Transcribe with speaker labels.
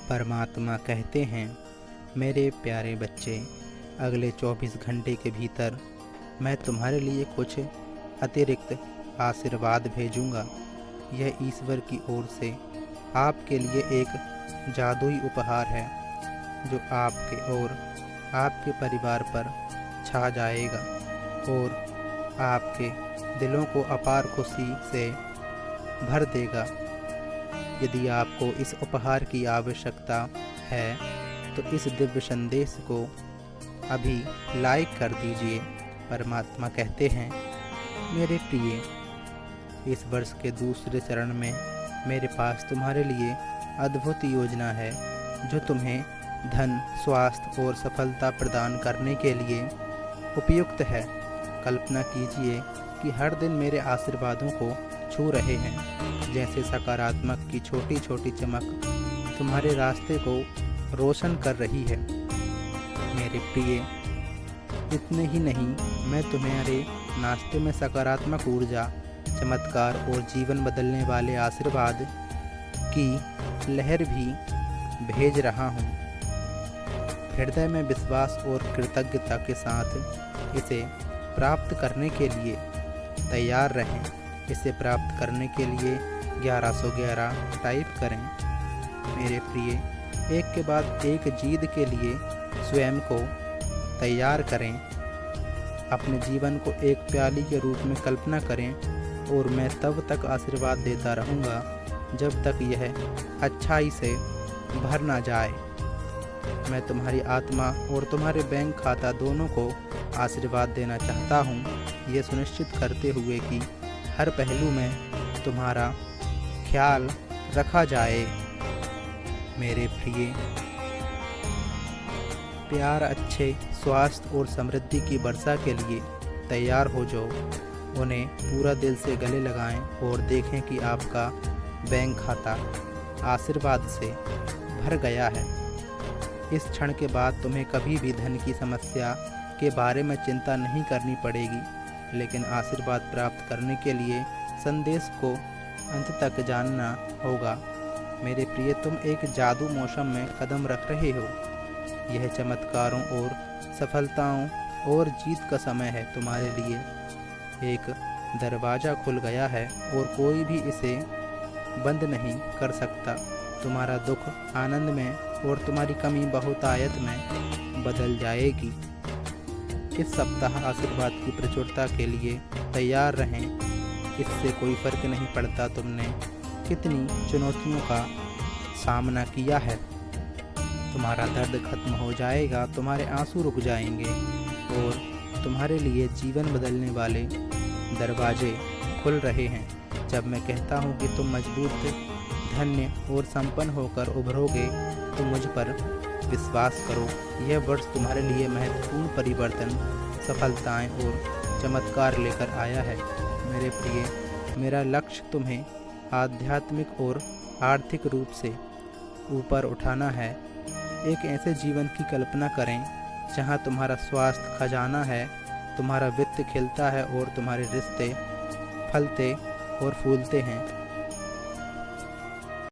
Speaker 1: परमात्मा कहते हैं, मेरे प्यारे बच्चे, अगले 24 घंटे के भीतर मैं तुम्हारे लिए कुछ अतिरिक्त आशीर्वाद भेजूंगा। यह ईश्वर की ओर से आपके लिए एक जादुई उपहार है जो आपके और आपके परिवार पर छा जाएगा और आपके दिलों को अपार खुशी से भर देगा। यदि आपको इस उपहार की आवश्यकता है तो इस दिव्य संदेश को अभी लाइक कर दीजिए। परमात्मा कहते हैं, मेरे प्रिय, इस वर्ष के दूसरे चरण में मेरे पास तुम्हारे लिए अद्भुत योजना है जो तुम्हें धन, स्वास्थ्य और सफलता प्रदान करने के लिए उपयुक्त है। कल्पना कीजिए कि हर दिन मेरे आशीर्वादों को छू रहे हैं, जैसे सकारात्मक की छोटी छोटी चमक तुम्हारे रास्ते को रोशन कर रही है। मेरे प्रिय, इतने ही नहीं, मैं तुम्हारे नाश्ते में सकारात्मक ऊर्जा, चमत्कार और जीवन बदलने वाले आशीर्वाद की लहर भी भेज रहा हूँ। हृदय में विश्वास और कृतज्ञता के साथ इसे प्राप्त करने के लिए तैयार रहें। इसे प्राप्त करने के लिए 1111 टाइप करें। मेरे प्रिय, एक के बाद एक जीत के लिए स्वयं को तैयार करें। अपने जीवन को एक प्याली के रूप में कल्पना करें और मैं तब तक आशीर्वाद देता रहूँगा जब तक यह अच्छाई से भर ना जाए। मैं तुम्हारी आत्मा और तुम्हारे बैंक खाता दोनों को आशीर्वाद देना चाहता हूँ, ये सुनिश्चित करते हुए कि हर पहलू में तुम्हारा ख्याल रखा जाए। मेरे प्रिय, प्यार, अच्छे स्वास्थ्य और समृद्धि की वर्षा के लिए तैयार हो जाओ। उन्हें पूरा दिल से गले लगाएं और देखें कि आपका बैंक खाता आशीर्वाद से भर गया है। इस क्षण के बाद तुम्हें कभी भी धन की समस्या के बारे में चिंता नहीं करनी पड़ेगी, लेकिन आशीर्वाद प्राप्त करने के लिए संदेश को अंत तक जानना होगा। मेरे प्रिय, तुम एक जादू मौसम में कदम रख रहे हो। यह चमत्कारों और सफलताओं और जीत का समय है। तुम्हारे लिए एक दरवाज़ा खुल गया है और कोई भी इसे बंद नहीं कर सकता। तुम्हारा दुख आनंद में और तुम्हारी कमी बहुतायत में बदल जाएगी। इस सप्ताह आशीर्वाद की प्रचुरता के लिए तैयार रहें। इससे कोई फर्क नहीं पड़ता तुमने कितनी चुनौतियों का सामना किया है। तुम्हारा दर्द खत्म हो जाएगा, तुम्हारे आंसू रुक जाएंगे और तुम्हारे लिए जीवन बदलने वाले दरवाजे खुल रहे हैं। जब मैं कहता हूँ कि तुम मजबूत, धन्य और संपन्न होकर उभरोगे तो मुझ पर विश्वास करो। यह वर्ष तुम्हारे लिए महत्वपूर्ण परिवर्तन, सफलताएं और चमत्कार लेकर आया है। मेरे प्रिय, मेरा लक्ष्य तुम्हें आध्यात्मिक और आर्थिक रूप से ऊपर उठाना है। एक ऐसे जीवन की कल्पना करें जहां तुम्हारा स्वास्थ्य खजाना है, तुम्हारा वित्त खिलता है और तुम्हारे रिश्ते फलते और फूलते हैं।